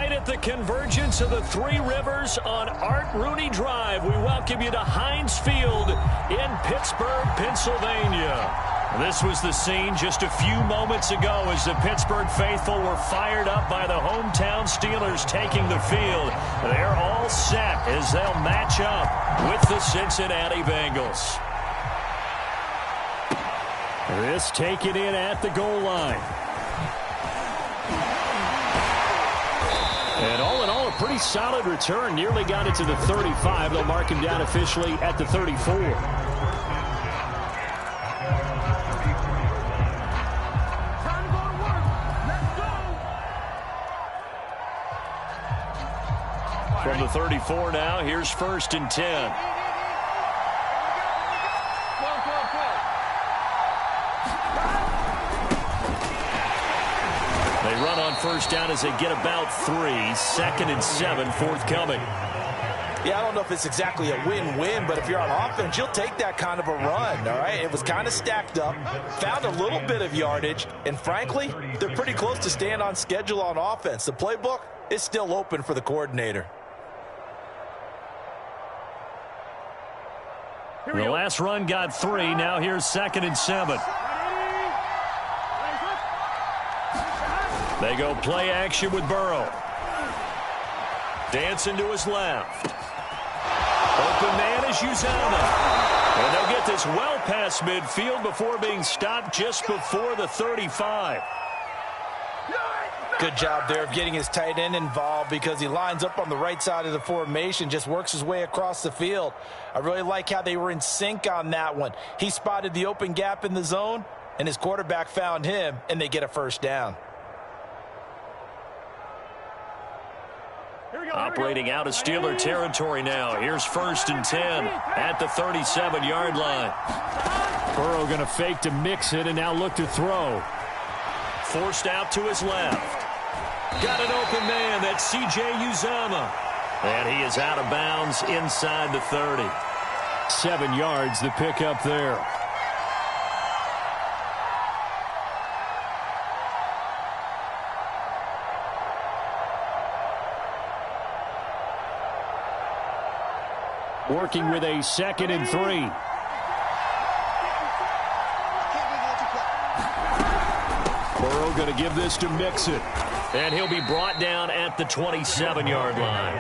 Tonight at the convergence of the Three Rivers on Art Rooney Drive, we welcome you to Heinz Field in Pittsburgh, Pennsylvania. This was the scene just a few moments ago as the Pittsburgh faithful were fired up by the hometown Steelers taking the field. They're all set as they'll match up with the Cincinnati Bengals. This taken in at the goal line. And all in all, a pretty solid return. Nearly got it to the 35. They'll mark him down officially at the 34. From the 34 now, here's 1st and 10. They run on 1st down as they get about 3. 2nd and 7 forthcoming. Yeah, I don't know if it's exactly a win-win, but if you're on offense, you'll take that kind of a run, all right? It was kind of stacked up, found a little bit of yardage, and frankly, they're pretty close to staying on schedule on offense. The playbook is still open for the coordinator. The last run got 3. Now here's 2nd and 7. They go play action with Burrow. Dancing to his left. Open man is Uzomah. And they'll get this well past midfield before being stopped just before the 35. Good job there of getting his tight end involved because he lines up on the right side of the formation, just works his way across the field. I really like how they were in sync on that one. He spotted the open gap in the zone, and his quarterback found him, and they get a 1st down. Operating out of Steeler territory now. Here's 1st and 10 at the 37-yard line. Burrow going to fake to mix it and now look to throw. Forced out to his left. Got an open man. That's C.J. Uzomah. And he is out of bounds inside the 30. 7 yards the pickup there. Working with a 2nd and 3. Burrow going to give this to Mixon. And he'll be brought down at the 27-yard line.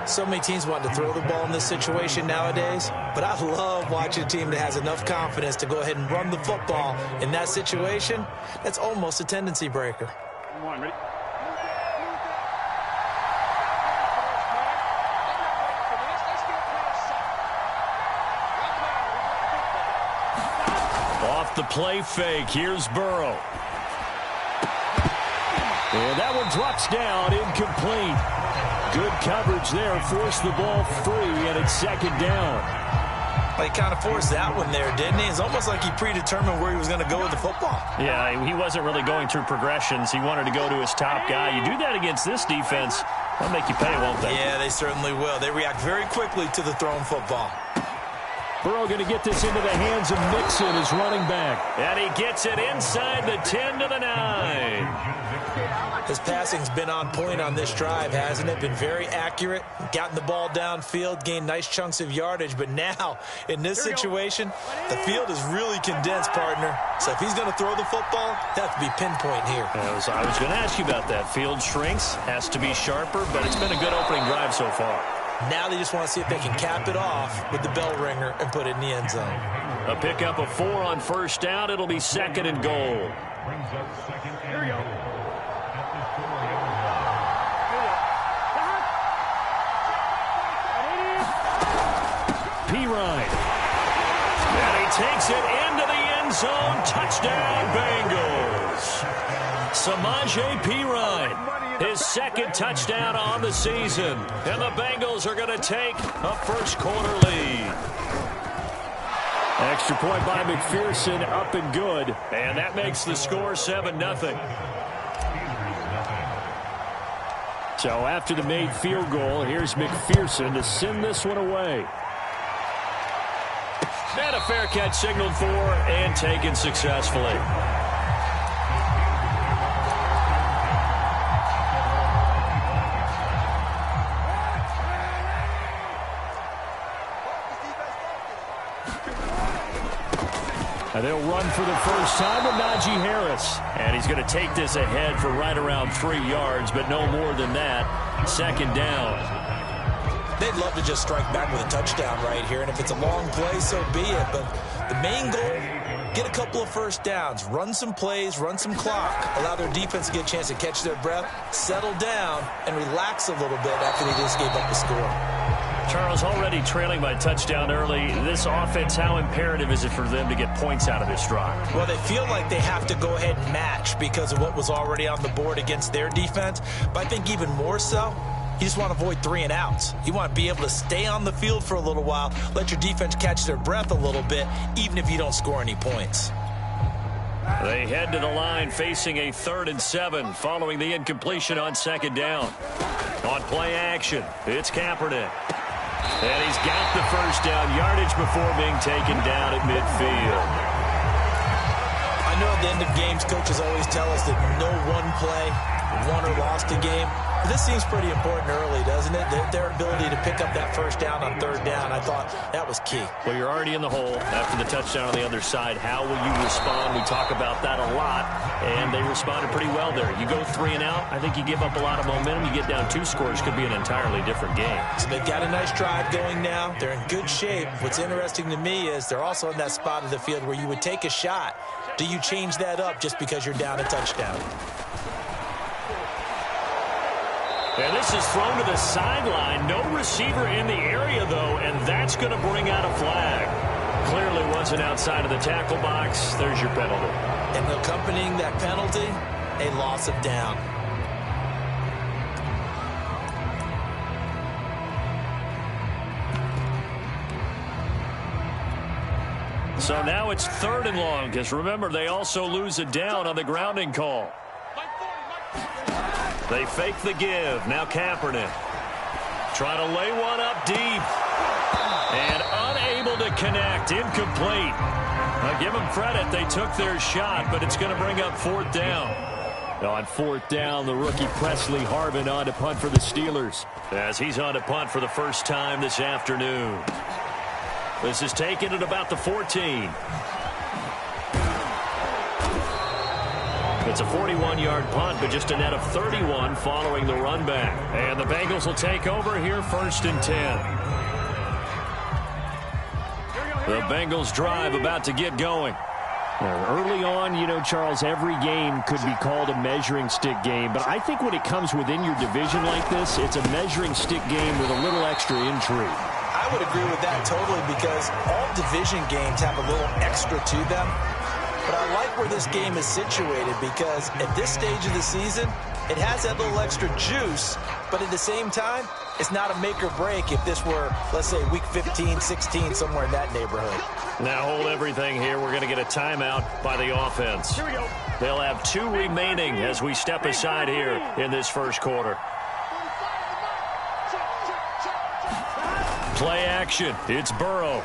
So many teams want to throw the ball in this situation nowadays, but I love watching a team that has enough confidence to go ahead and run the football in that situation. That's almost a tendency breaker. Come on, ready? Off the play fake, here's Burrow. And that one drops down, incomplete. Good coverage there, forced the ball free, and it's 2nd down. He kind of forced that one there, didn't he? It's almost like he predetermined where he was going to go with the football. Yeah, he wasn't really going through progressions. He wanted to go to his top guy. You do that against this defense, they'll make you pay, won't they? Yeah, they certainly will. They react very quickly to the thrown football. Burrow going to get this into the hands of Mixon as running back. And he gets it inside the 10 to the 9. His passing's been on point on this drive, hasn't it? Been very accurate, gotten the ball downfield, gained nice chunks of yardage. But now, in this situation, the field is really condensed, partner. So if he's going to throw the football, that has to be pinpoint here. I was going to ask you about that. Field shrinks, has to be sharper, but it's been a good opening drive so far. Now they just want to see if they can cap it off with the bell ringer and put it in the end zone. A pickup of 4 on 1st down. It'll be 2nd and goal. Here we go. P-Ryan. And he takes it into the end zone. Touchdown, Bengals. Samaje P-Ryan. His 2nd touchdown on the season. And the Bengals are going to take a first-quarter lead. Extra point by McPherson, up and good. And that makes the score 7-0. So after the made field goal, here's McPherson to send this one away. And a fair catch signaled for and taken successfully. And they'll run for the first time with Najee Harris. And he's going to take this ahead for right around 3 yards, but no more than that. Second down. They'd love to just strike back with a touchdown right here, and if it's a long play, so be it. But the main goal, get a couple of first downs, run some plays, run some clock, allow their defense to get a chance to catch their breath, settle down, and relax a little bit after they just gave up the score. Charles, already trailing by touchdown early. This offense, how imperative is it for them to get points out of this drive? Well, they feel like they have to go ahead and match because of what was already on the board against their defense. But I think even more so, you just want to avoid 3 and outs. You want to be able to stay on the field for a little while, let your defense catch their breath a little bit, even if you don't score any points. They head to the line facing a 3rd and 7 following the incompletion on second down. On play action, it's Kaepernick. And he's got the first down yardage before being taken down at midfield. I know at the end of games, coaches always tell us that no one play won or lost a game. But this seems pretty important early, doesn't it? Their ability to pick up that first down on 3rd down, I thought that was key. Well, you're already in the hole after the touchdown on the other side. How will you respond? We talk about that a lot, and they responded pretty well there. You go 3 and out, I think you give up a lot of momentum. You get down 2 scores, could be an entirely different game. So they've got a nice drive going now. They're in good shape. What's interesting to me is they're also in that spot of the field where you would take a shot. Do you change that up just because you're down a touchdown? And this is thrown to the sideline. No receiver in the area, though, and that's going to bring out a flag. Clearly wasn't outside of the tackle box. There's your penalty. And accompanying that penalty, a loss of down. So now it's 3rd and long, because remember, they also lose a down on the grounding call. They fake the give. Now Kaepernick trying to lay one up deep. And unable to connect. Incomplete. Now give them credit. They took their shot, but it's going to bring up 4th down. On 4th down, the rookie Presley Harvin on to punt for the Steelers, as he's on to punt for the first time this afternoon. This is taken at about the 14. It's a 41-yard punt, but just a net of 31 following the run back. And the Bengals will take over here 1st and 10. The Bengals drive about to get going. Early on, you know, Charles, every game could be called a measuring stick game. But I think when it comes within your division like this, it's a measuring stick game with a little extra intrigue. I would agree with that totally, because all division games have a little extra to them. But I like where this game is situated, because at this stage of the season, it has that little extra juice, but at the same time, it's not a make or break if this were, let's say, week 15, 16, somewhere in that neighborhood. Now hold everything here. We're going to get a timeout by the offense. Here we go. They'll have 2 remaining as we step aside here in this first quarter. Play action. It's Burrow.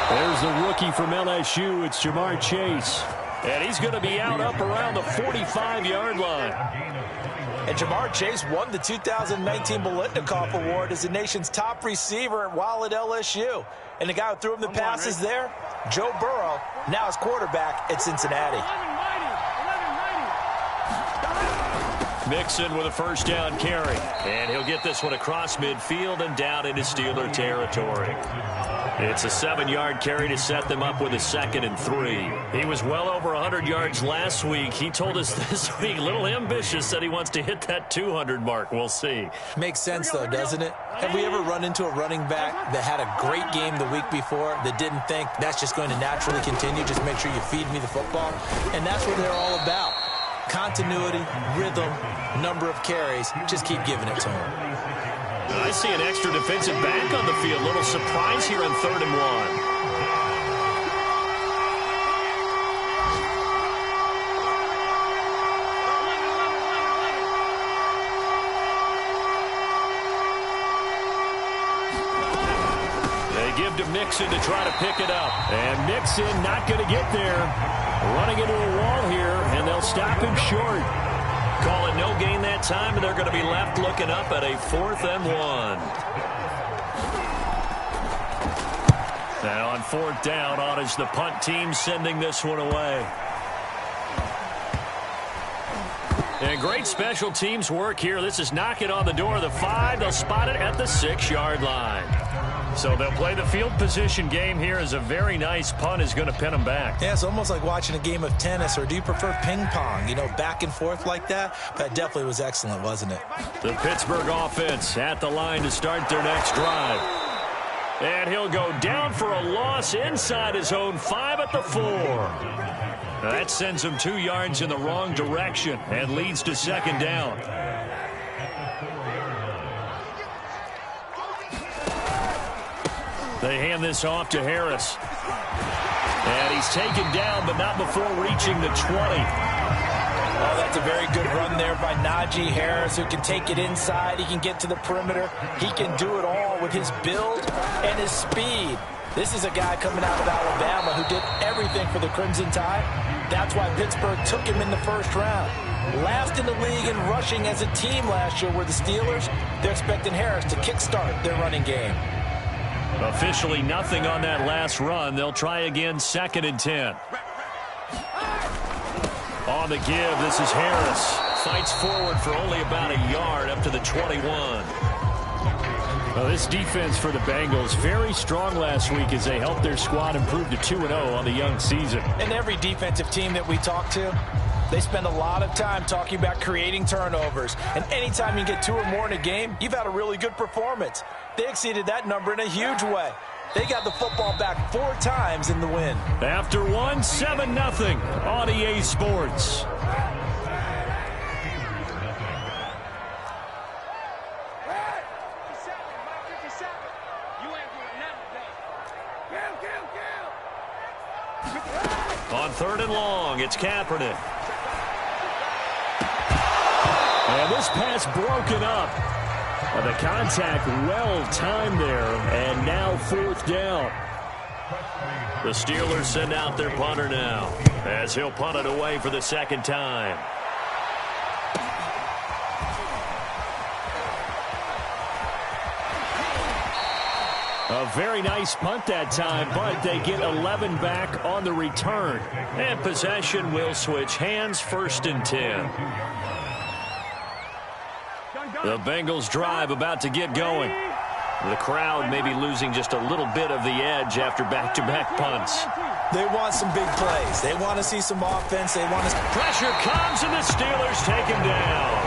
There's the rookie from LSU. It's Jamar Chase. And he's going to be out up around the 45-yard line. And Jamar Chase won the 2019 Biletnikoff Award as the nation's top receiver while at LSU. And the guy who threw him the passes there, Joe Burrow, now his quarterback at Cincinnati. Mixon with a first down carry. And he'll get this one across midfield and down into Steeler territory. It's a 7-yard carry to set them up with a 2nd and 3. He was well over 100 yards last week. He told us this week, a little ambitious, that he wants to hit that 200 mark. We'll see. Makes sense, though, doesn't it? Have we ever run into a running back that had a great game the week before that didn't think that's just going to naturally continue? Just make sure you feed me the football. And that's what they're all about. Continuity, rhythm, number of carries. Just keep giving it to him. I see an extra defensive back on the field. Little surprise here on 3rd and 1. Give to Mixon to try to pick it up. And Mixon not going to get there. Running into a wall here, and they'll stop him short. Call it no gain that time, and they're going to be left looking up at a 4th and 1. 4th down on as the punt team sending this one away. And great special teams work here. This is knocking on the door of the 5. They'll spot it at the 6-yard line. So they'll play the field position game here as a very nice punt is going to pin them back. Yeah, it's almost like watching a game of tennis, or do you prefer ping pong? You know, back and forth like that? That definitely was excellent, wasn't it? The Pittsburgh offense at the line to start their next drive. And he'll go down for a loss inside his own 5 at the 4. That sends him 2 yards in the wrong direction and leads to 2nd down. They hand this off to Harris. And he's taken down, but not before reaching the 20. Oh, that's a very good run there by Najee Harris, who can take it inside. He can get to the perimeter. He can do it all with his build and his speed. This is a guy coming out of Alabama who did everything for the Crimson Tide. That's why Pittsburgh took him in the 1st round. Last in the league in rushing as a team last year were the Steelers. They're expecting Harris to kickstart their running game. Officially nothing on that last run. They'll try again, 2nd and 10. On the give, this is Harris. Fights forward for only about a yard up to the 21. Well, this defense for the Bengals, very strong last week as they helped their squad improve to 2-0 on the young season. And every defensive team that we talk to, they spend a lot of time talking about creating turnovers. And anytime you get 2 or more in a game, you've had a really good performance. They exceeded that number in a huge way. They got the football back 4 times in the win. After 1, 7-0 on EA Sports. On 3rd and long, it's Kaepernick. And this pass broken up. The contact well timed there, and now 4th down. The Steelers send out their punter now, as he'll punt it away for the 2nd time. A very nice punt that time, but they get 11 back on the return. And possession will switch hands, 1st and 10. The Bengals drive about to get going. The crowd may be losing just a little bit of the edge after back-to-back punts. They want some big plays. They want to see some offense. They want to... Pressure comes, and the Steelers take him down.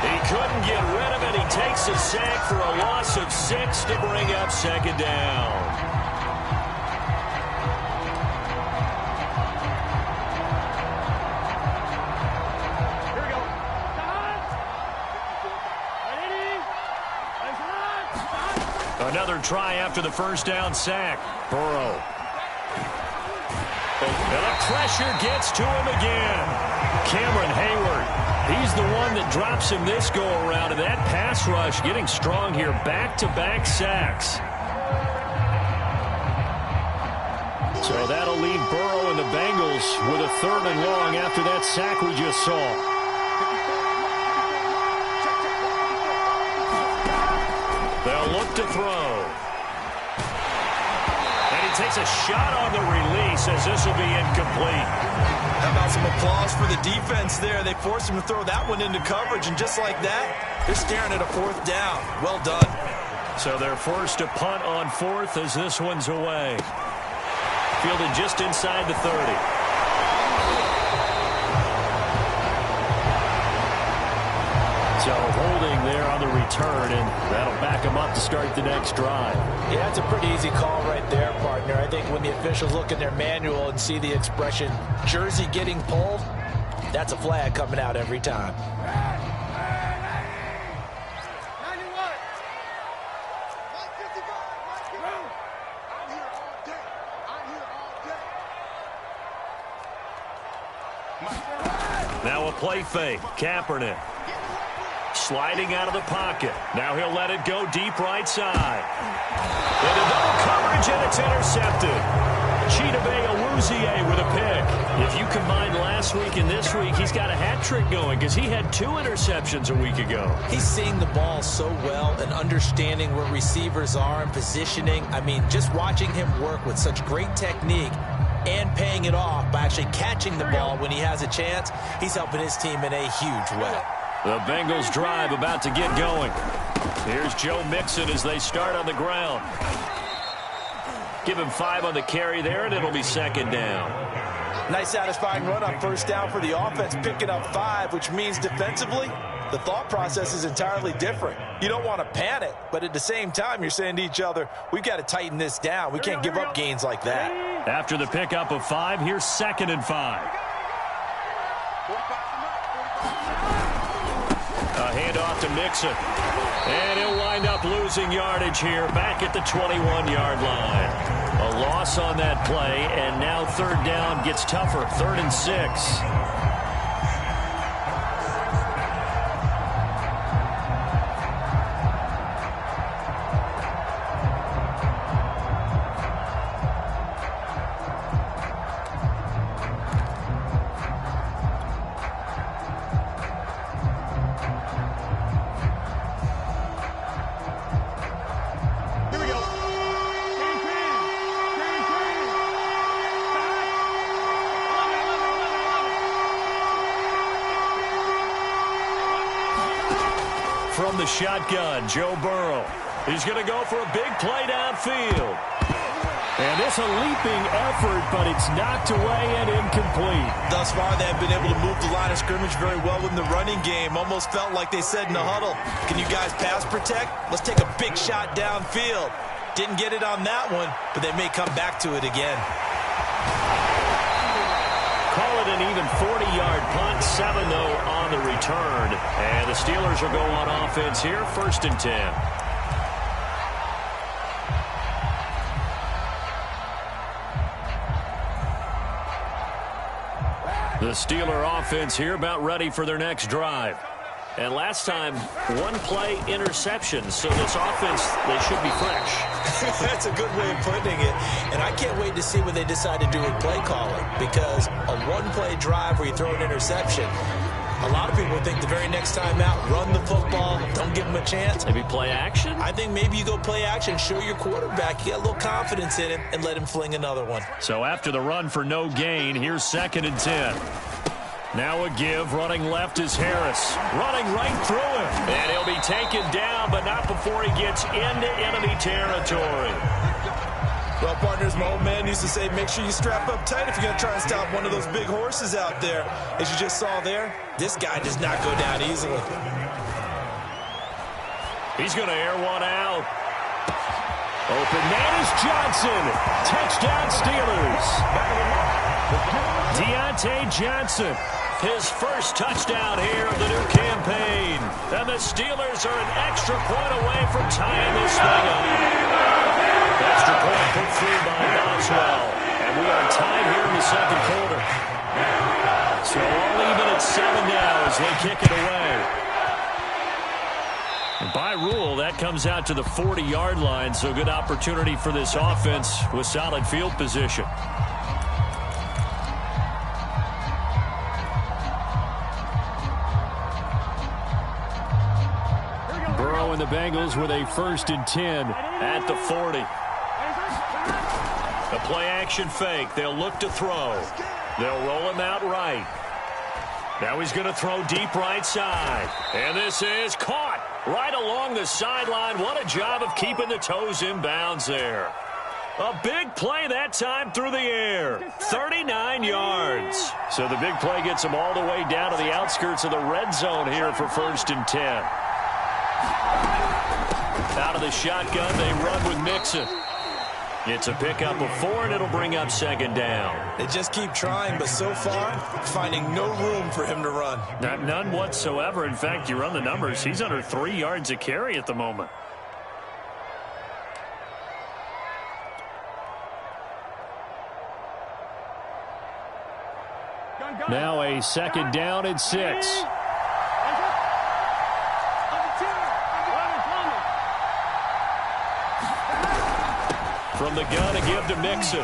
He couldn't get rid of it. He takes a sack for a loss of 6 to bring up 2nd down. Another try after the 1st down sack. Burrow. And the pressure gets to him again. Cameron Hayward. He's the one that drops him this go-around. And that pass rush getting strong here. Back-to-back sacks. So that'll leave Burrow and the Bengals with a 3rd and long after that sack we just saw. They'll look to throw. And he takes a shot on the release as this will be incomplete. How about some applause for the defense there? They forced him to throw that one into coverage, and just like that, they're staring at a 4th down. Well done. So they're forced to punt on 4th as this one's away. Fielded just inside the 30. So holding there on the return, and that'll back him up to start the next drive. Yeah, it's a pretty easy call right there, partner. I think when the officials look in their manual and see the expression, jersey getting pulled, that's a flag coming out every time. Now a play fake. Kaepernick. Sliding out of the pocket. Now he'll let it go deep right side. Into double coverage, and it's intercepted. With a pick. If you combine last week and this week, he's got a hat trick going because he had 2 interceptions a week ago. He's seeing the ball so well and understanding where receivers are and positioning. I mean, just watching him work with such great technique and paying it off by actually catching the ball when he has a chance, he's helping his team in a huge way. The Bengals drive about to get going. Here's Joe Mixon as they start on the ground. Give him 5 on the carry there, and it'll be second down. Nice satisfying run on first down for the offense, picking up 5, which means defensively, the thought process is entirely different. You don't want to panic, but at the same time, you're saying to each other, we've got to tighten this down. We can't give up gains like that. After the pickup of 5, here's 2nd and 5. A handoff to Mixon. And he'll wind up losing yardage here back at the 21-yard line. A loss on that play, and now 3rd down gets tougher. 3rd and 6. From the shotgun, Joe Burrow. He's going to go for a big play downfield. And it's a leaping effort, but it's knocked away and incomplete. Thus far, they have been able to move the line of scrimmage very well in the running game. Almost felt like they said in the huddle, can you guys pass protect? Let's take a big shot downfield. Didn't get it on that one, but they may come back to it again. Call it an even 40-yard punt, 7 though on the return. And the Steelers will go on offense here, 1st and 10. The Steeler offense here about ready for their next drive. And last time, 1-play interception. So this offense, they should be fresh. That's a good way of putting it. And I can't wait to see what they decide to do with play calling. Because a 1-play drive where you throw an interception, a lot of people think the very next time out, run the football, don't give them a chance. Maybe play action? I think maybe you go play action, show your quarterback, you get a little confidence in him, and let him fling another one. So after the run for no gain, here's 2nd and 10. Now a give, running left is Harris. Running right through him. And he'll be taken down, but not before he gets into enemy territory. Well, partners, my old man used to say, make sure you strap up tight if you're going to try and stop one of those big horses out there. As you just saw there, this guy does not go down easily. He's going to air one out. Open man is Johnson. Touchdown Steelers. Deontay Johnson, his first touchdown here of the new campaign. And the Steelers are an extra point away from tying this thing up. Extra point put through by Boswell. And we are tied here in the 2nd quarter. So all even at 7 now as they kick it away. And by rule, that comes out to the 40-yard line, so good opportunity for this offense with solid field position. Burrow and the Bengals with a 1st and 10 at the 40. A play-action fake. They'll look to throw. They'll roll him out right. Now he's going to throw deep right side. And this is caught right along the sideline. What a job of keeping the toes in bounds there. A big play that time through the air. 39 yards. So the big play gets them all the way down to the outskirts of the red zone here for 1st and 10. Out of the shotgun, they run with Mixon. It's a pickup of 4, and it'll bring up 2nd down. They just keep trying, but so far, finding no room for him to run. None whatsoever. In fact, you run the numbers, he's under 3 yards a carry at the moment. Now a 2nd down and 6. From the gun, a give to Mixon.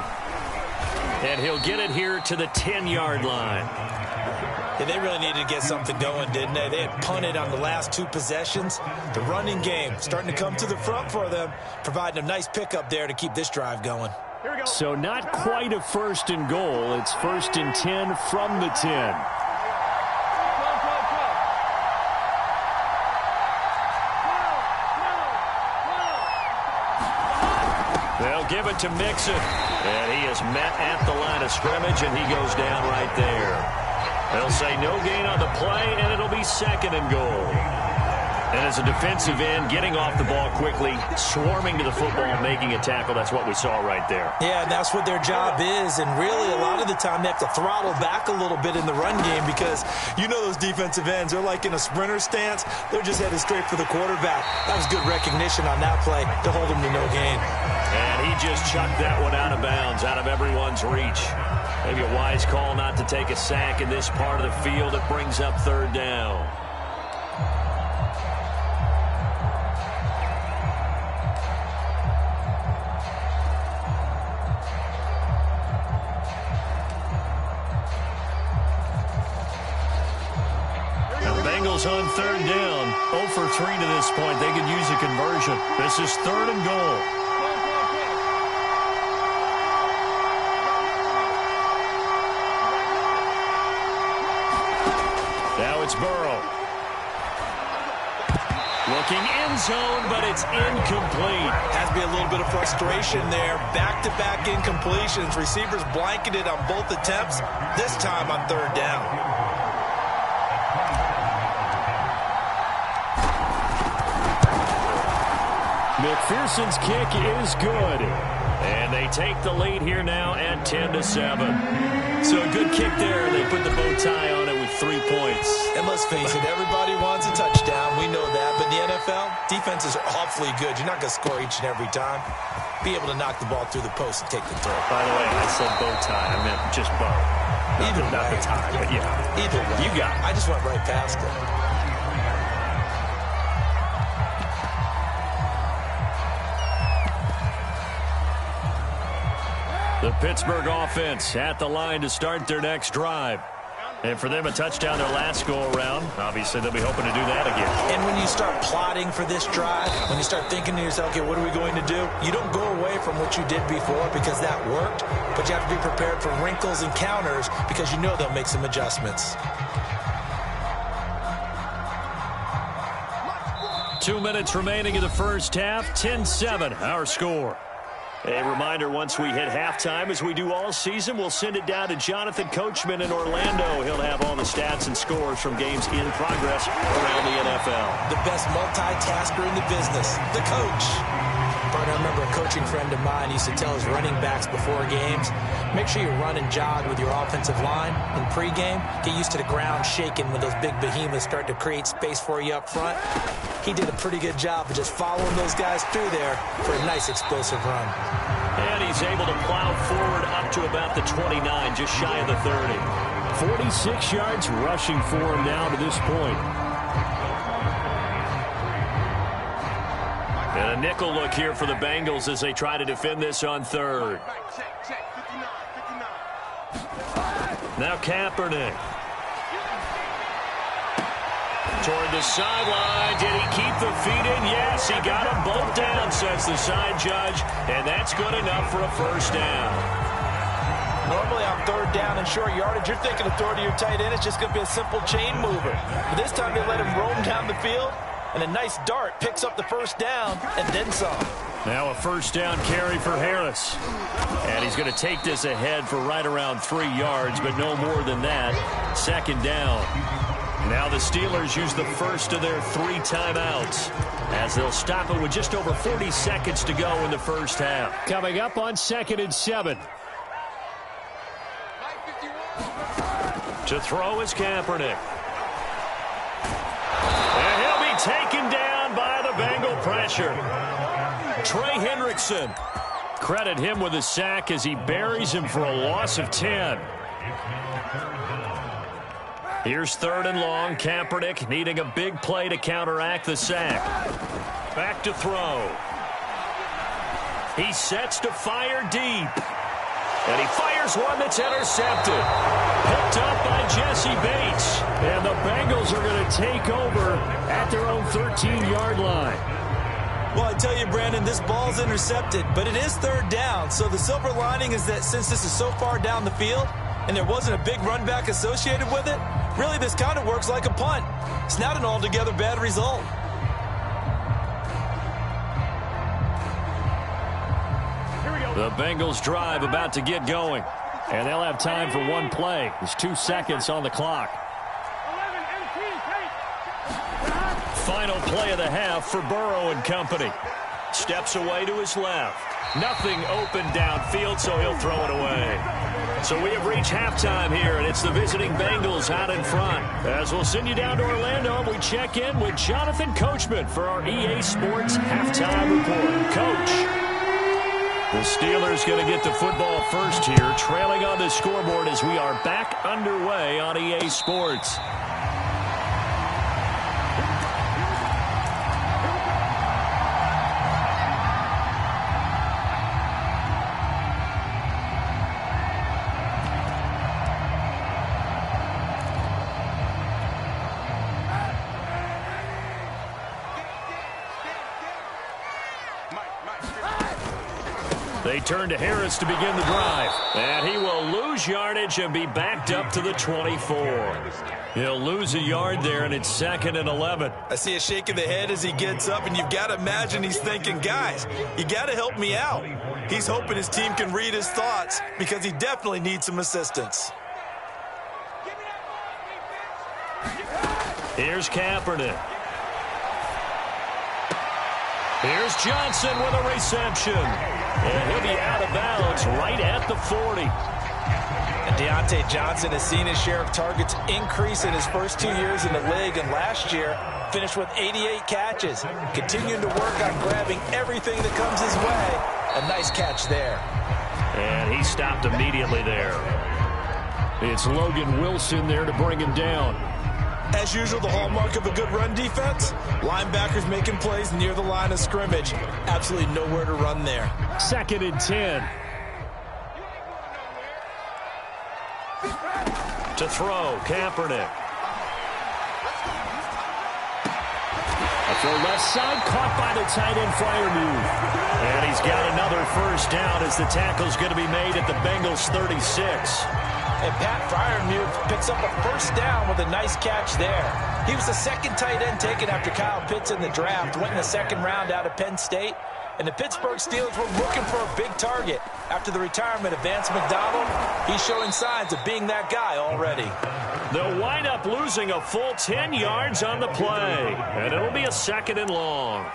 And he'll get it here to the 10-yard line. Yeah, they really needed to get something going, didn't they? They had punted on the last 2 possessions. The running game starting to come to the front for them, providing a nice pickup there to keep this drive going. So not quite a 1st and goal. It's 1st and 10 from the 10. They'll give it to Mixon. And he is met at the line of scrimmage, and he goes down right there. They'll say no gain on the play, and it'll be 2nd and goal. And as a defensive end, getting off the ball quickly, swarming to the football, making a tackle, that's what we saw right there. Yeah, and that's what their job is. And really, a lot of the time, they have to throttle back a little bit in the run game because you know those defensive ends, they're like in a sprinter stance. They're just headed straight for the quarterback. That was good recognition on that play to hold him to no gain. And he just chucked that one out of bounds, out of everyone's reach. Maybe a wise call not to take a sack in this part of the field. It brings up 3rd down. Now the Bengals on 3rd down. 0 for 3 to this point. They could use a conversion. This is 3rd and goal. It's Burrow. Looking end zone, but it's incomplete. Has to be a little bit of frustration there. Back-to-back incompletions. Receivers blanketed on both attempts, this time on 3rd down. McPherson's kick is good. And they take the lead here now at 10-7. So a good kick there. They put the bow tie on it with 3 points. And let's face it, everybody wants a touchdown. We know that. But in the NFL, defenses are awfully good. You're not going to score each and every time. Be able to knock the ball through the post and take the throw. By the way, I said bow tie. I meant just bow. Not the tie, but yeah. Either way. You got it. I just went right past it. The Pittsburgh offense at the line to start their next drive. And for them, a touchdown their last go-around. Obviously, they'll be hoping to do that again. And when you start plotting for this drive, when you start thinking to yourself, okay, what are we going to do? You don't go away from what you did before because that worked, but you have to be prepared for wrinkles and counters because you know they'll make some adjustments. 2 minutes remaining in the first half. 10-7, our score. A reminder, once we hit halftime, as we do all season, we'll send it down to Jonathan Coachman in Orlando. He'll have all the stats and scores from games in progress around the NFL. The best multitasker in the business, the coach. But I remember a coaching friend of mine used to tell his running backs before games, make sure you run and jog with your offensive line in pregame. Get used to the ground shaking when those big behemoths start to create space for you up front. He did a pretty good job of just following those guys through there for a nice explosive run. And he's able to plow forward up to about the 29, just shy of the 30. 46 yards rushing for him now to this point. And a nickel look here for the Bengals as they try to defend this on 3rd. Now Kaepernick. Toward the sideline. Did he keep the feet in? Yes, he got them both down, says the side judge. And that's good enough for a first down. Normally on 3rd down and short yardage, you're thinking of throw to your tight end. It's just going to be a simple chain mover. But this time they let him roam down the field. And a nice dart picks up the first down and then some. Now a first down carry for Harris. And he's going to take this ahead for right around 3 yards, but no more than that. 2nd down. Now the Steelers use the first of their 3 timeouts as they'll stop it with just over 40 seconds to go in the first half. Coming up on 2nd and 7. To throw is Kaepernick. And he'll be taken down by the Bengal pressure. Trey Hendrickson. Credit him with a sack as he buries him for a loss of 10. Here's 3rd and long. Kaepernick needing a big play to counteract the sack. Back to throw. He sets to fire deep. And he fires one that's intercepted. Picked up by Jesse Bates. And the Bengals are going to take over at their own 13-yard line. Well, I tell you, Brandon, this ball's intercepted, but it is third down. So the silver lining is that since this is so far down the field and there wasn't a big run back associated with it, really this kind of works like a punt. It's not an altogether bad result. The Bengals drive about to get going. And they'll have time for one play. There's 2 seconds on the clock. Final play of the half for Burrow and company. Steps away to his left. Nothing open downfield, so he'll throw it away. So we have reached halftime here, and it's the visiting Bengals out in front. As we'll send you down to Orlando, and we check in with Jonathan Coachman for our EA Sports Halftime Report. Coach. The Steelers going to get the football first here, trailing on the scoreboard as we are back underway on EA Sports. They turn to Harris to begin the drive. And he will lose yardage and be backed up to the 24. He'll lose a yard there, and it's 2nd and 11. I see a shake of the head as he gets up, and you've got to imagine he's thinking, guys, you got to help me out. He's hoping his team can read his thoughts because he definitely needs some assistance. Here's Kaepernick. Here's Johnson with a reception. And he'll be out of bounds right at the 40. And Deontay Johnson has seen his share of targets increase in his first 2 years in the league, and last year finished with 88 catches. Continuing to work on grabbing everything that comes his way. A nice catch there. And he stopped immediately there. It's Logan Wilson there to bring him down. As usual, the hallmark of a good run defense, linebackers making plays near the line of scrimmage. Absolutely nowhere to run there. 2nd and 10. To throw, Kaepernick. A throw left side, caught by the tight end Freiermuth. And he's got another first down as the tackle's going to be made at the Bengals 36. And Pat Freiermuth picks up a first down with a nice catch there. He was the second tight end taken after Kyle Pitts in the draft. Went in the 2nd round out of Penn State. And the Pittsburgh Steelers were looking for a big target. After the retirement of Vance McDonald, he's showing signs of being that guy already. They'll wind up losing a full 10 yards on the play. And it'll be a 2nd and long.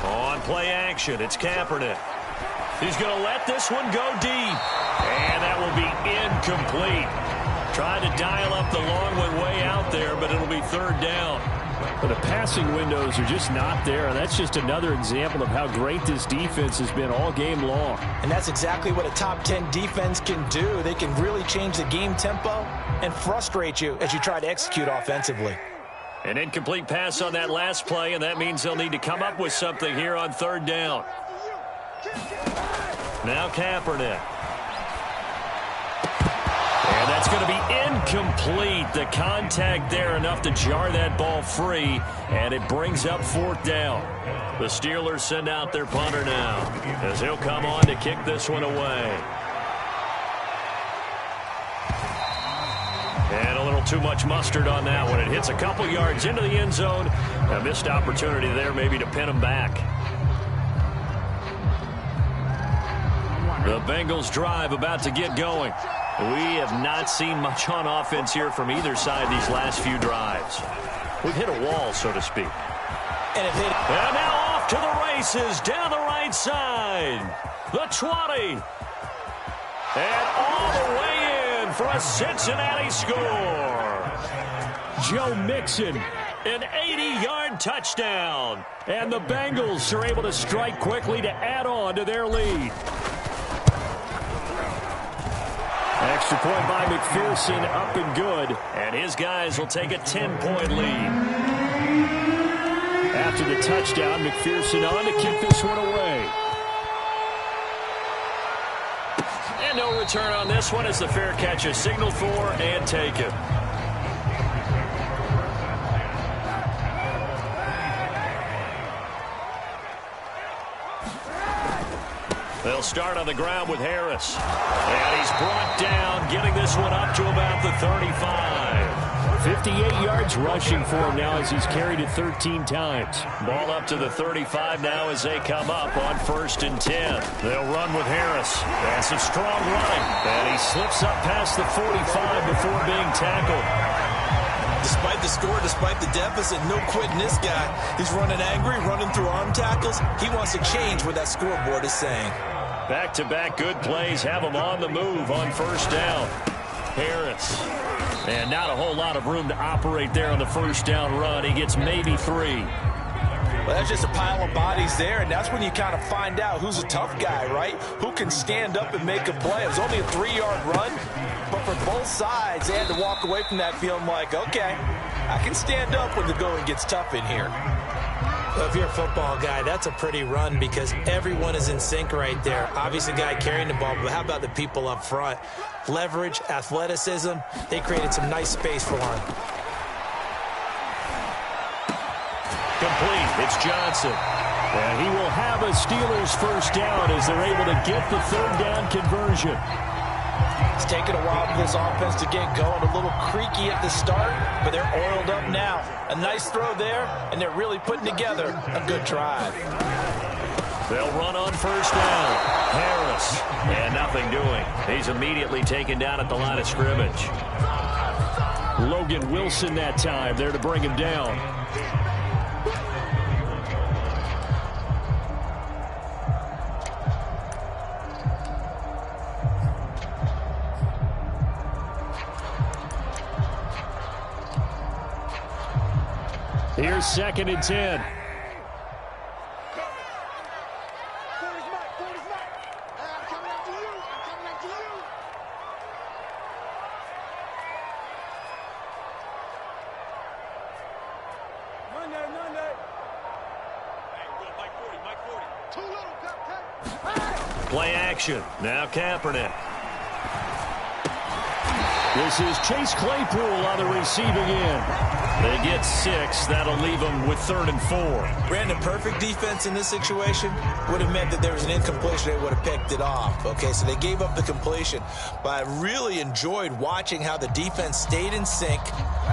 On play action, it's Kaepernick. He's going to let this one go deep. And that will be incomplete. Tried to dial up the long one way out there, but it'll be 3rd down. But the passing windows are just not there. And that's just another example of how great this defense has been all game long. And that's exactly what a top 10 defense can do. They can really change the game tempo and frustrate you as you try to execute offensively. An incomplete pass on that last play, and that means they'll need to come up with something here on 3rd down. Now Kaepernick. And that's going to be incomplete. The contact there enough to jar that ball free, and it brings up 4th down. The Steelers send out their punter now as he'll come on to kick this one away. And a little too much mustard on that one. It hits a couple yards into the end zone. A missed opportunity there maybe to pin him back. The Bengals drive about to get going. We have not seen much on offense here from either side these last few drives. We've hit a wall, so to speak. And now off to the races down the right side. The 20. And all the way in for a Cincinnati score. Joe Mixon. An 80-yard touchdown. And the Bengals are able to strike quickly to add on to their lead. Extra point by McPherson, up and good. And his guys will take a 10-point lead. After the touchdown, McPherson on to kick this one away. And no return on this one as the fair catch is signaled for and taken. They'll start on the ground with Harris. And he's brought down, getting this one up to about the 35. 58 yards rushing for him now as he's carried it 13 times. Ball up to the 35 now as they come up on 1st and 10. They'll run with Harris. That's a strong run. And he slips up past the 45 before being tackled. Despite the score, despite the deficit, no quitting this guy. He's running angry, running through arm tackles. He wants to change what that scoreboard is saying. Back-to-back good plays have him on the move on 1st down. Harris. And not a whole lot of room to operate there on the 1st down run. He gets maybe 3. Well, that's just a pile of bodies there, and that's when you kind of find out who's a tough guy, right? Who can stand up and make a play. It was only a 3-yard run, but for both sides, they had to walk away from that feeling like, okay, I can stand up when the going gets tough in here. Well, if you're a football guy, that's a pretty run because everyone is in sync right there. Obviously, the guy carrying the ball, but how about the people up front? Leverage, athleticism, they created some nice space for him. Complete. It's Johnson. And he will have a Steelers 1st down as they're able to get the 3rd down conversion. It's taken a while for this offense to get going. A little creaky at the start, but they're oiled up now. A nice throw there, and they're really putting together a good drive. They'll run on 1st down. Harris. And nothing doing. He's immediately taken down at the line of scrimmage. Logan Wilson that time there to bring him down. Here's 2nd and 10. Play action. Now Kaepernick. This is Chase Claypool on the receiving end. They get 6. That'll leave them with 3rd and 4. Brandon, perfect defense in this situation would have meant that there was an incompletion. They would have picked it off. Okay, so they gave up the completion. But I really enjoyed watching how the defense stayed in sync,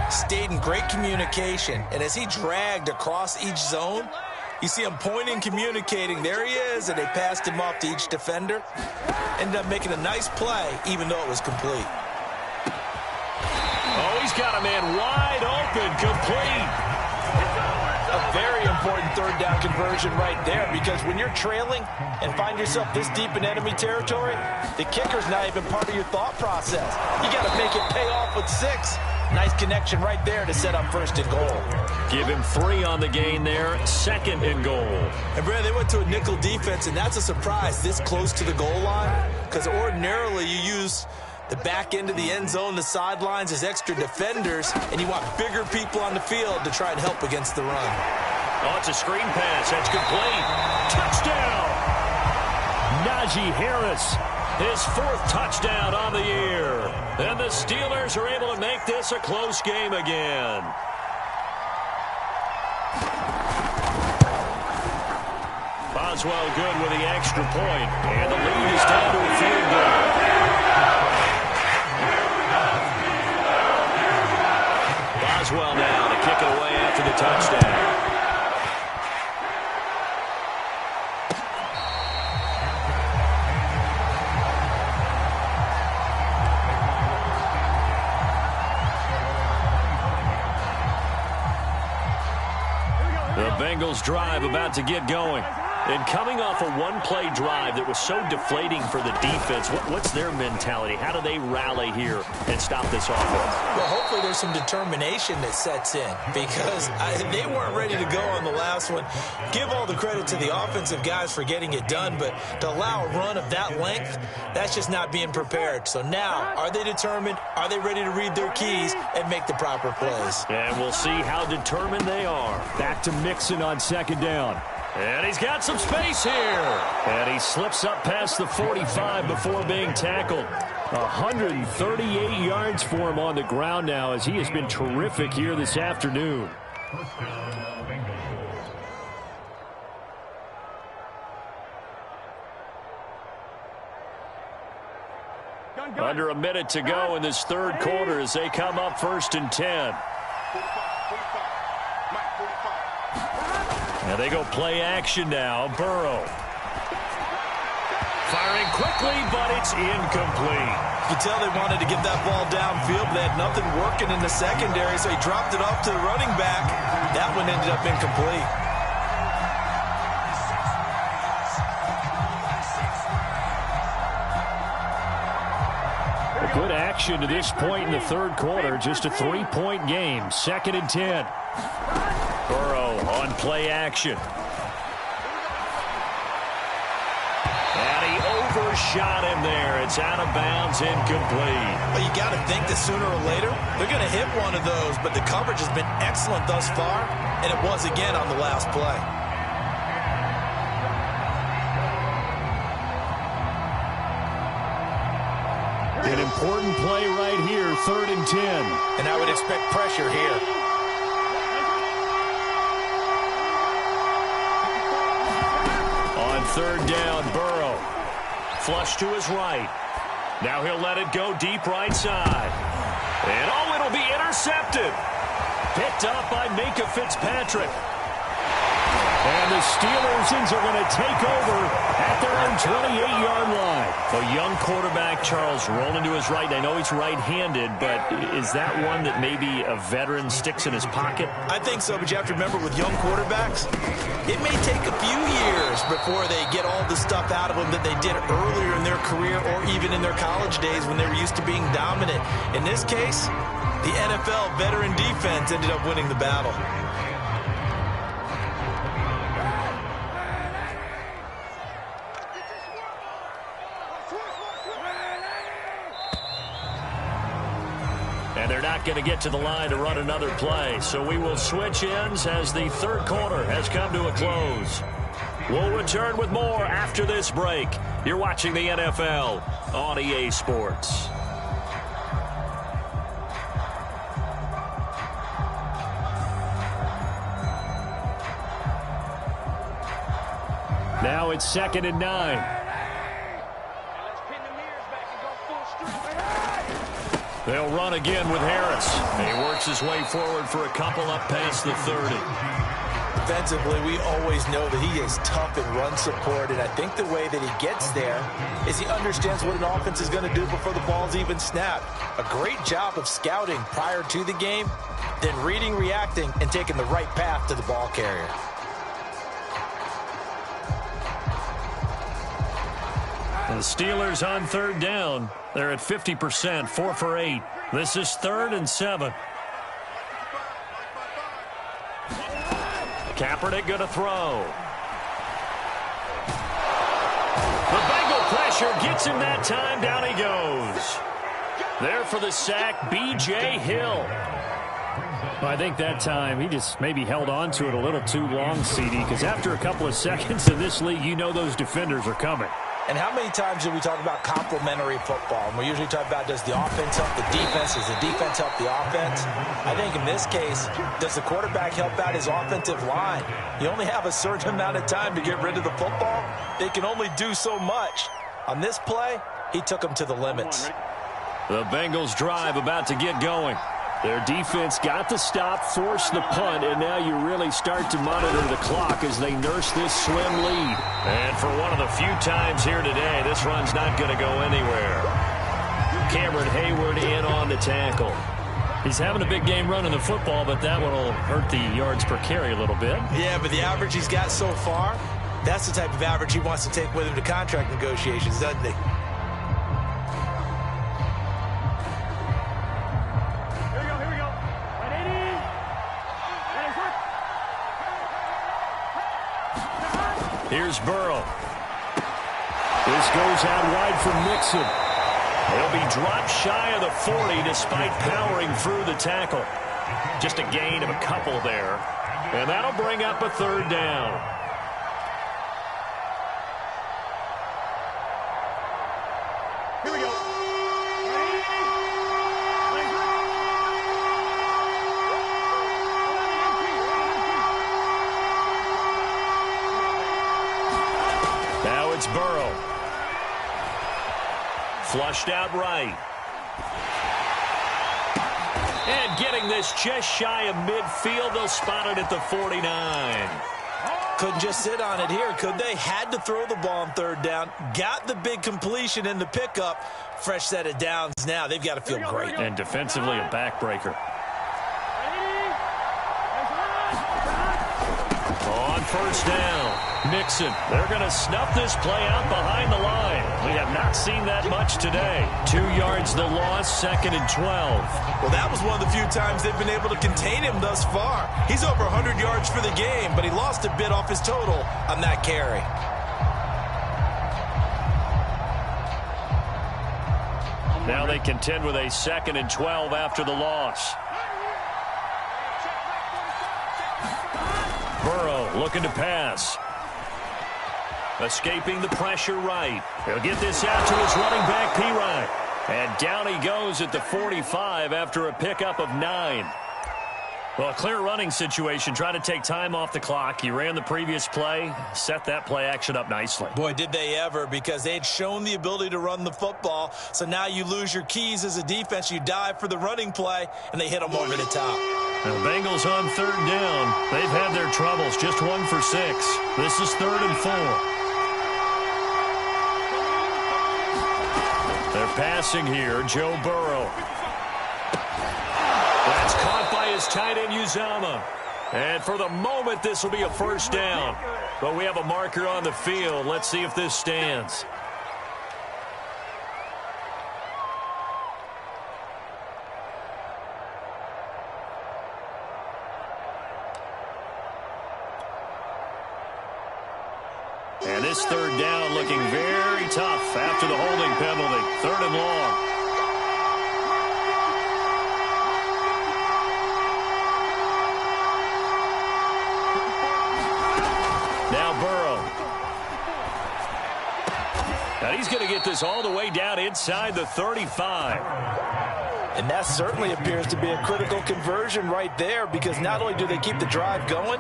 stayed in great communication. And as he dragged across each zone, you see him pointing, communicating. There he is, and they passed him off to each defender. Ended up making a nice play, even though it was complete. Oh, he's got a man wide open, complete. A very important 3rd down conversion right there, because when you're trailing and find yourself this deep in enemy territory, the kicker's not even part of your thought process. You got to make it pay off with 6. Nice connection right there to set up 1st and goal. Give him 3 on the gain there, 2nd and goal. And, Brad, they went to a nickel defense, and that's a surprise this close to the goal line, because ordinarily you use the back end of the end zone, the sidelines as extra defenders, and you want bigger people on the field to try and help against the run. Oh, it's a screen pass. That's complete. Touchdown! Najee Harris, his 4th touchdown on the year. And the Steelers are able to make this a close game again. Boswell good with the extra point, and the lead is down to a field goal. Boswell now to kick it away after the touchdown. The Bengals drive about to get going. And coming off a one-play drive that was so deflating for the defense, what's their mentality? How do they rally here and stop this offense? Well, hopefully there's some determination that sets in because they weren't ready to go on the last one. Give all the credit to the offensive guys for getting it done, but to allow a run of that length, that's just not being prepared. So now, are they determined? Are they ready to read their keys and make the proper plays? And we'll see how determined they are. Back to Mixon on second down. And he's got some space here. And he slips up past the 45 before being tackled. 138 yards for him on the ground now as he has been terrific here this afternoon. Under a minute to go in this third quarter as they come up 1st and 10. And they go play action now. Burrow. Firing quickly, but it's incomplete. You can tell they wanted to get that ball downfield. They had nothing working in the secondary, so he dropped it off to the running back. That one ended up incomplete. Good action to this point in the third quarter. Just a 3-point game. 2nd and 10. Burrow on play action. And he overshot him there. It's out of bounds, incomplete. Well, you got to think that sooner or later they're going to hit one of those, but the coverage has been excellent thus far, and it was again on the last play. An important play right here, 3rd and 10. And I would expect pressure here. On 3rd down, Burrow. Flush to his right. Now he'll let it go deep right side. And oh, it'll be intercepted. Picked up by Minka Fitzpatrick. And the Steelers are going to take over at their own 28-yard line. A young quarterback, Charles, rolling to his right. I know he's right-handed, but is that one that maybe a veteran sticks in his pocket? I think so, but you have to remember with young quarterbacks, it may take a few years before they get all the stuff out of them that they did earlier in their career or even in their college days when they were used to being dominant. In this case, the NFL veteran defense ended up winning the battle. And they're not going to get to the line to run another play. So we will switch ends as the third quarter has come to a close. We'll return with more after this break. You're watching the NFL on EA Sports. Now it's 2nd and 9. They'll run again with Harris. He works his way forward for a couple up past the 30. Defensively, we always know that he is tough in run support, and I think the way that he gets there is he understands what an offense is going to do before the ball's even snapped. A great job of scouting prior to the game, then reading, reacting, and taking the right path to the ball carrier. The Steelers on 3rd down. They're at 50%, 4 for 8. This is 3rd and 7. Kaepernick going to throw. The Bengal pressure gets him that time. Down he goes. There for the sack, B.J. Hill. Well, I think that time he just maybe held on to it a little too long, CD, because after a couple of seconds in this league, you know those defenders are coming. And how many times do we talk about complementary football? And we usually talk about, does the offense help the defense? Does the defense help the offense? I think in this case, does the quarterback help out his offensive line? You only have a certain amount of time to get rid of the football. They can only do so much. On this play, he took them to the limits. The Bengals drive about to get going. Their defense got the stop, forced the punt, and now you really start to monitor the clock as they nurse this slim lead. And for one of the few times here today, this run's not going to go anywhere. Cameron Hayward in on the tackle. He's having a big game running the football, but that one will hurt the yards per carry a little bit. Yeah, but the average he's got so far, That's the type of average he wants to take with him to contract negotiations, doesn't he? Here's Burrow. This goes out wide for Mixon. He'll be dropped shy of the 40 despite powering through the tackle. Just a gain of a couple there. And that'll bring up a third down. Here we go. Now it's Burrow. Flushed out right. And getting this just shy of midfield. They'll spot it at the 49. Couldn't just sit on it here, could they? Had to throw the ball on third down. Got the big completion in the pickup. Fresh set of downs now. They've got to feel great. And defensively, a backbreaker. On first down, Mixon. They're going to snuff this play out behind the line. We have not seen that much today. 2 yards the loss, 2nd and 12. Well, that was one of the few times they've been able to contain him thus far. He's over 100 yards for the game, but he lost a bit off his total on that carry. Now they contend with a 2nd and 12 after the loss. Burrow looking to pass. Escaping the pressure right. He'll get this out to his running back, P-Ryan. And down he goes at the 45 after a pickup of 9. Well, a clear running situation. Trying to take time off the clock. He ran the previous play. Set that play action up nicely. Boy, did they ever, because they had shown the ability to run the football. So now you lose your keys as a defense. You dive for the running play, and they hit them over the top. The Bengals on third down. They've had their troubles. Just 1 for 6. This is 3rd and 4. They're passing here. Joe Burrow. That's caught by his tight end, Uzama. And for the moment, this will be a first down. But we have a marker on the field. Let's see if this stands. And this third down looking very tough after the holding penalty. 3rd and long. Now Burrow. Now he's going to get this all the way down inside the 35. And that certainly appears to be a critical conversion right there, because not only do they keep the drive going,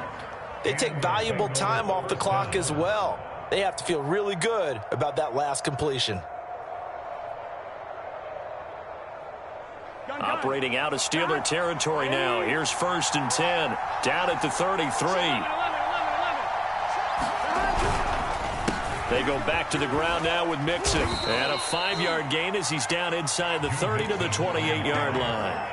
they take valuable time off the clock as well. They have to feel really good about that last completion. Operating out of Steeler territory now. Here's 1st and 10. Down at the 33. They go back to the ground now with Mixon. And a 5-yard gain as he's down inside the 30 to the 28-yard line.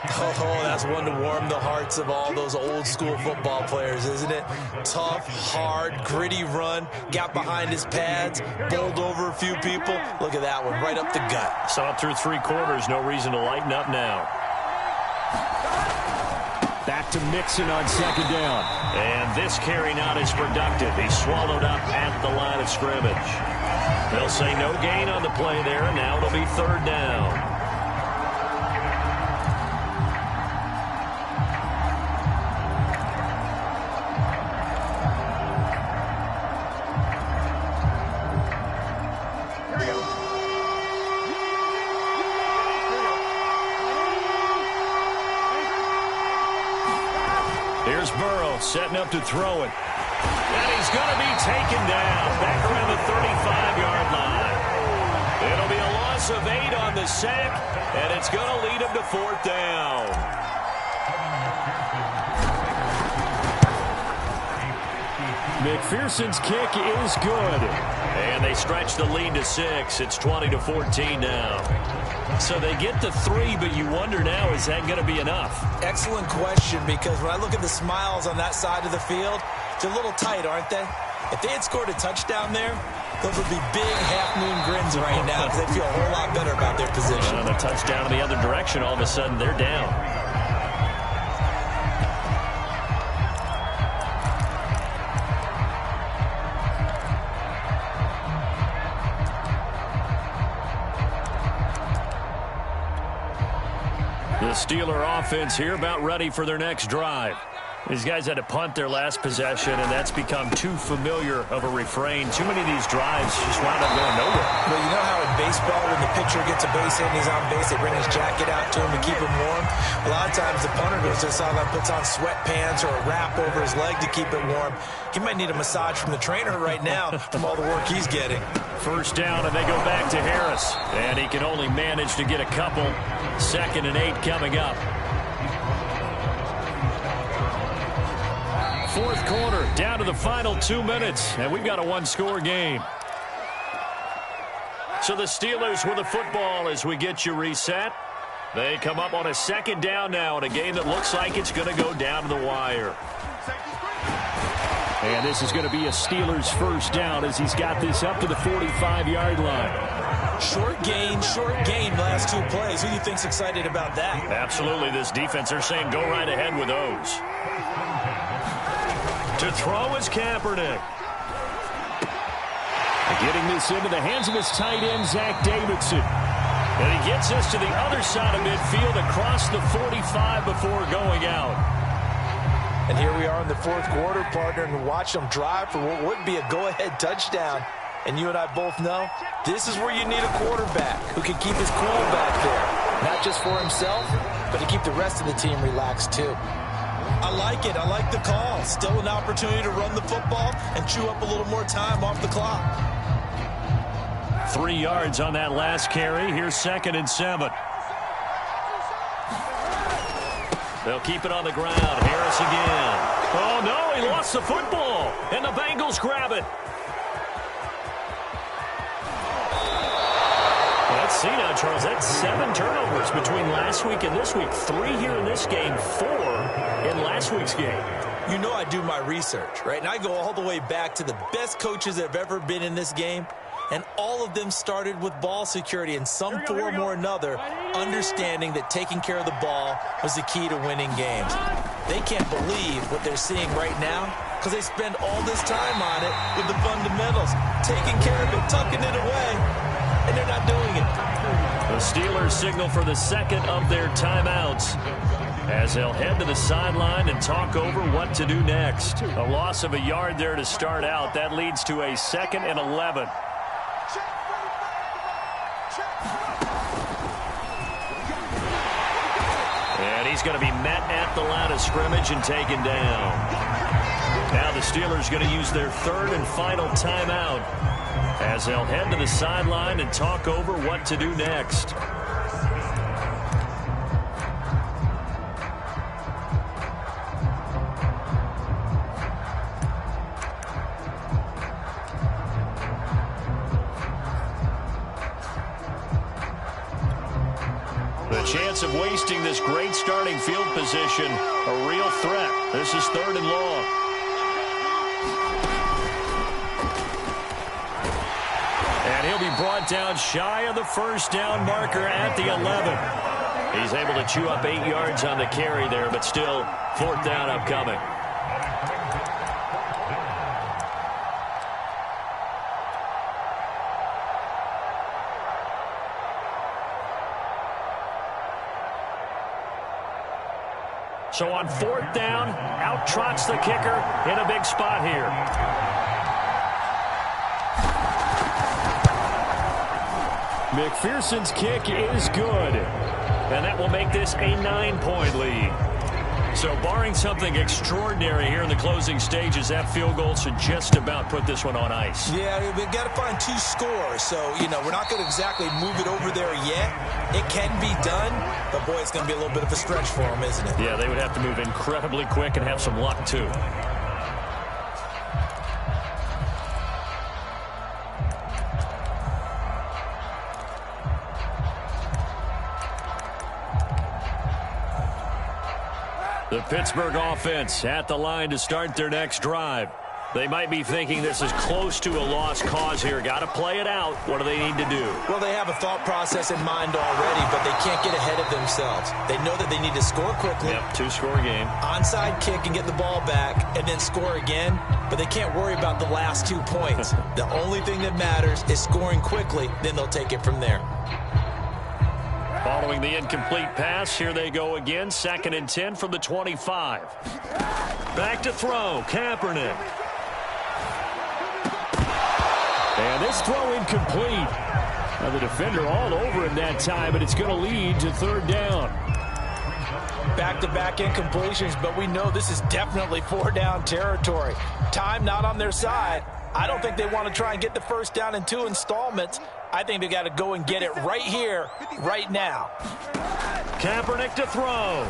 Oh, that's one to warm the hearts of all those old-school football players, isn't it? Tough, hard, gritty run. Got behind his pads, bowled over a few people. Look at that one, right up the gut. Saw it through 3 quarters. No reason to lighten up now. Back to Mixon on 2nd down. And this carry not as productive. He's swallowed up at the line of scrimmage. They'll say no gain on the play there, and now it'll be 3rd down. Here's Burrow setting up to throw it. And he's going to be taken down back around the 35-yard line. It'll be a loss of 8 on the sack, and it's going to lead him to 4th down. McPherson's kick is good. And they stretch the lead to 6. It's 20-14 now. So they get the 3, but you wonder now, is that going to be enough? Excellent question, because when I look at the smiles on that side of the field, They're a little tight, aren't they? If they had scored a touchdown there, those would be big half-moon grins right now because they feel a whole lot better about their position. And a touchdown in the other direction, all of a sudden they're down. The Steeler offense here about ready for their next drive. These guys had to punt their last possession, and that's become too familiar of a refrain. Too many of these drives just wound up going nowhere. Well, you know how in baseball, when the pitcher gets a base hit and he's on base, they bring his jacket out to him to keep him warm? A lot of times the punter goes to the sideline, puts on sweatpants or a wrap over his leg to keep it warm. He might need a massage from the trainer right now from all the work he's getting. First down, and they go back to Harris. And he can only manage to get a couple. 2nd and 8 coming up. Fourth quarter, down to the final 2 minutes, and we've got a one-score game. So the Steelers with the football as we get you reset. They come up on a 2nd down now in a game that looks like it's going to go down to the wire. And this is going to be a Steelers first down as he's got this up to the 45-yard line. Short gain last 2 plays. Who do you think's excited about that? Absolutely, this defense, they're saying go right ahead with those. To throw is Kaepernick. Getting this into the hands of his tight end, Zach Davidson. And he gets this to the other side of midfield across the 45 before going out. And here we are in the fourth quarter, partner, and watch them drive for what would be a go-ahead touchdown. And you and I both know this is where you need a quarterback who can keep his cool back there. Not just for himself, but to keep the rest of the team relaxed too. I like it. I like the call. Still an opportunity to run the football and chew up a little more time off the clock. 3 yards on that last carry. Here's 2nd and 7. They'll keep it on the ground. Harris again. Oh, no, he lost the football. And the Bengals grab it. Let's see now, Charles. That's 7 turnovers between last week and this week. 3 here in this game, 4 in last week's game. You know I do my research, right? And I go all the way back to the best coaches that have ever been in this game. And all of them started with ball security in some form or another, understanding that taking care of the ball was the key to winning games. They can't believe what they're seeing right now because they spend all this time on it with the fundamentals, taking care of it, tucking it away, and they're not doing it. The Steelers signal for the 2nd of their timeouts as they'll head to the sideline and talk over what to do next. A loss of a yard there to start out. That leads to a 2nd and 11. And he's going to be met at the line of scrimmage and taken down. Now the Steelers going to use their 3rd and final timeout as they'll head to the sideline and talk over what to do next. The chance of wasting this great starting field position, a real threat. This is 3rd and long. And he'll be brought down shy of the first down marker at the 11. He's able to chew up 8 yards on the carry there, but still 4th down upcoming. So on 4th down, out trots the kicker in a big spot here. McPherson's kick is good. And that will make this a 9-point lead. So barring something extraordinary here in the closing stages, that field goal should just about put this one on ice. Yeah, we've got to find 2 scores. So, you know, we're not going to exactly move it over there yet. It can be done, but, boy, it's going to be a little bit of a stretch for them, isn't it? Yeah, they would have to move incredibly quick and have some luck, too. The The Pittsburgh offense at the line to start their next drive. They might be thinking this is close to a lost cause here. Got to play it out. What do they need to do? Well, they have a thought process in mind already, but they can't get ahead of themselves. They know that they need to score quickly. Yep, two-score game. Onside kick and get the ball back and then score again, but they can't worry about the last 2 points. The only thing that matters is scoring quickly, then they'll take it from there. Following the incomplete pass, here they go again. 2nd and 10 from the 25. Back to throw, Kaepernick. And this throw incomplete. Now the defender all over him that time, but it's going to lead to 3rd down. Back-to-back incompletions, but we know this is definitely 4-down territory. Time not on their side. I don't think they want to try and get the first down in 2 installments. I think they got to go and get it right here, right now. Kaepernick to throw.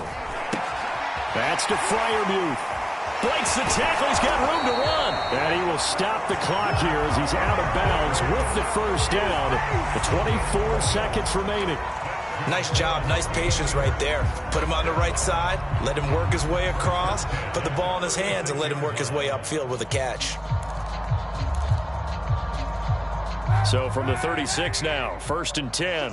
That's to Freiermuth. Breaks the tackle. He's got room to run. And he will stop the clock here as he's out of bounds with the first down. The 24 seconds remaining. Nice job, nice patience right there. Put him on the right side, let him work his way across, put the ball in his hands and let him work his way upfield with a catch. So from the 36 now, 1st and 10.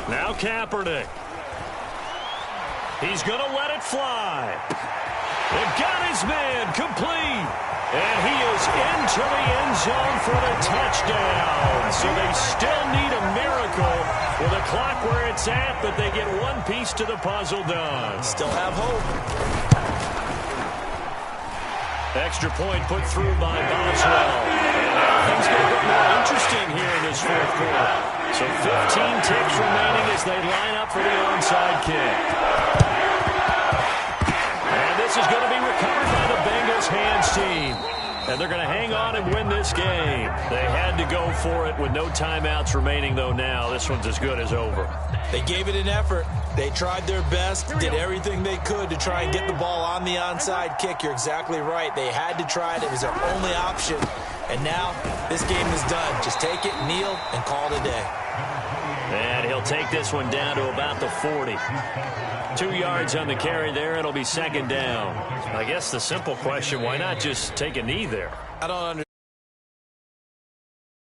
Now Kaepernick. He's going to let it fly. They've got his man complete. And he is into the end zone for the touchdown. So they still need a miracle with the clock where it's at, but they get one piece to the puzzle done. Still have hope. Extra point put through by Boswell. And now things get a bit more interesting here in this 4th quarter. So 15 ticks remaining as they line up for the onside kick. And this is going to be recovered by the Bengals hands team. And they're going to hang on and win this game. They had to go for it with no timeouts remaining, though, now. This one's as good as over. They gave it an effort. They tried their best, did everything they could to try and get the ball on the onside kick. You're exactly right. They had to try it. It was their only option. And now this game is done. Just take it, kneel, and call it a day. And he'll take this one down to about the 40. 2 yards on the carry there. It'll be 2nd down. I guess the simple question, why not just take a knee there? I don't understand.